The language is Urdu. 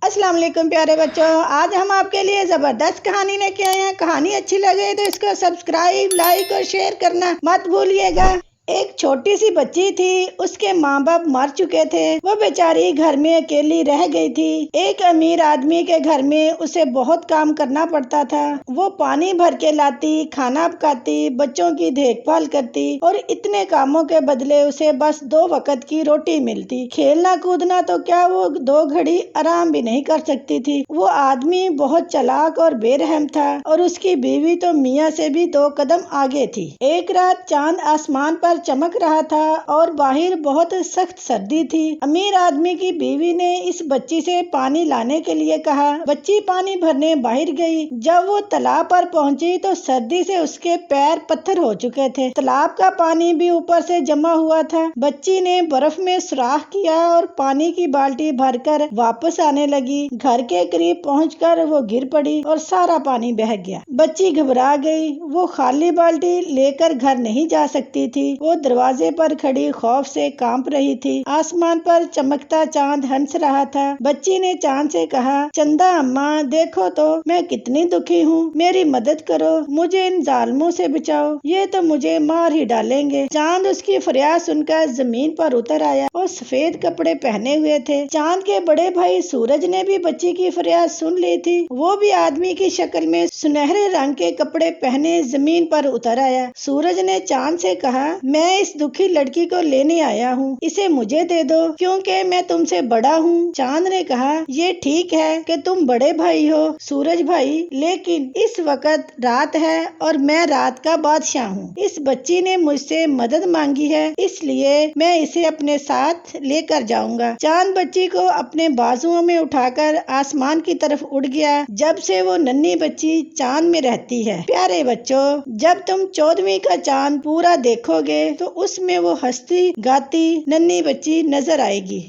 السلام علیکم پیارے بچوں، آج ہم آپ کے لیے زبردست کہانی لے کے آئے ہیں۔ کہانی اچھی لگے تو اس کو سبسکرائب، لائک اور شیئر کرنا مت بھولیے گا۔ ایک چھوٹی سی بچی تھی، اس کے ماں باپ مر چکے تھے، وہ بیچاری گھر میں اکیلی رہ گئی تھی۔ ایک امیر آدمی کے گھر میں اسے بہت کام کرنا پڑتا تھا۔ وہ پانی بھر کے لاتی، کھانا پکاتی، بچوں کی دیکھ بھال کرتی اور اتنے کاموں کے بدلے اسے بس 2 وقت کی روٹی ملتی۔ کھیلنا کودنا تو کیا، وہ 2 گھڑی آرام بھی نہیں کر سکتی تھی۔ وہ آدمی بہت چالاک اور بے رحم تھا اور اس کی بیوی تو میاں سے بھی 2 قدم آگے تھی۔ ایک رات چاند آسمان پر چمک رہا تھا اور باہر بہت سخت سردی تھی۔ امیر آدمی کی بیوی نے اس بچی سے پانی لانے کے لیے کہا۔ بچی پانی بھرنے باہر گئی۔ جب وہ تالاب پر پہنچی تو سردی سے اس کے پیر پتھر ہو چکے تھے۔ تالاب کا پانی بھی اوپر سے جمع ہوا تھا۔ بچی نے برف میں سوراخ کیا اور پانی کی بالٹی بھر کر واپس آنے لگی۔ گھر کے قریب پہنچ کر وہ گر پڑی اور سارا پانی بہہ گیا۔ بچی گھبرا گئی۔ وہ خالی بالٹی لے کر گھر نہیں جا سکتی تھی۔ وہ دروازے پر کھڑی خوف سے کانپ رہی تھی۔ آسمان پر چمکتا چاند ہنس رہا تھا۔ بچی نے چاند سے کہا، چندا اماں دیکھو تو میں کتنی دکھی ہوں، میری مدد کرو، مجھے ان ظالموں سے بچاؤ، یہ تو مجھے مار ہی ڈالیں گے۔ چاند اس کی فریاد سن کر زمین پر اتر آیا۔ وہ سفید کپڑے پہنے ہوئے تھے۔ چاند کے بڑے بھائی سورج نے بھی بچی کی فریاد سن لی تھی۔ وہ بھی آدمی کی شکل میں سنہرے رنگ کے کپڑے پہنے زمین پر اتر آیا۔ سورج نے چاند سے کہا، میں اس دکھی لڑکی کو لینے آیا ہوں، اسے مجھے دے دو کیونکہ میں تم سے بڑا ہوں۔ چاند نے کہا، یہ ٹھیک ہے کہ تم بڑے بھائی ہو سورج بھائی، لیکن اس وقت رات ہے اور میں رات کا بادشاہ ہوں۔ اس بچی نے مجھ سے مدد مانگی ہے، اس لیے میں اسے اپنے ساتھ لے کر جاؤں گا۔ چاند بچی کو اپنے بازوؤں میں اٹھا کر آسمان کی طرف اڑ گیا۔ جب سے وہ ننھی بچی چاند میں رہتی ہے۔ پیارے بچوں، جب تم 14ویں کا چاند پورا دیکھو گے تو اس میں وہ ہنستی گاتی ننھی بچی نظر آئے گی۔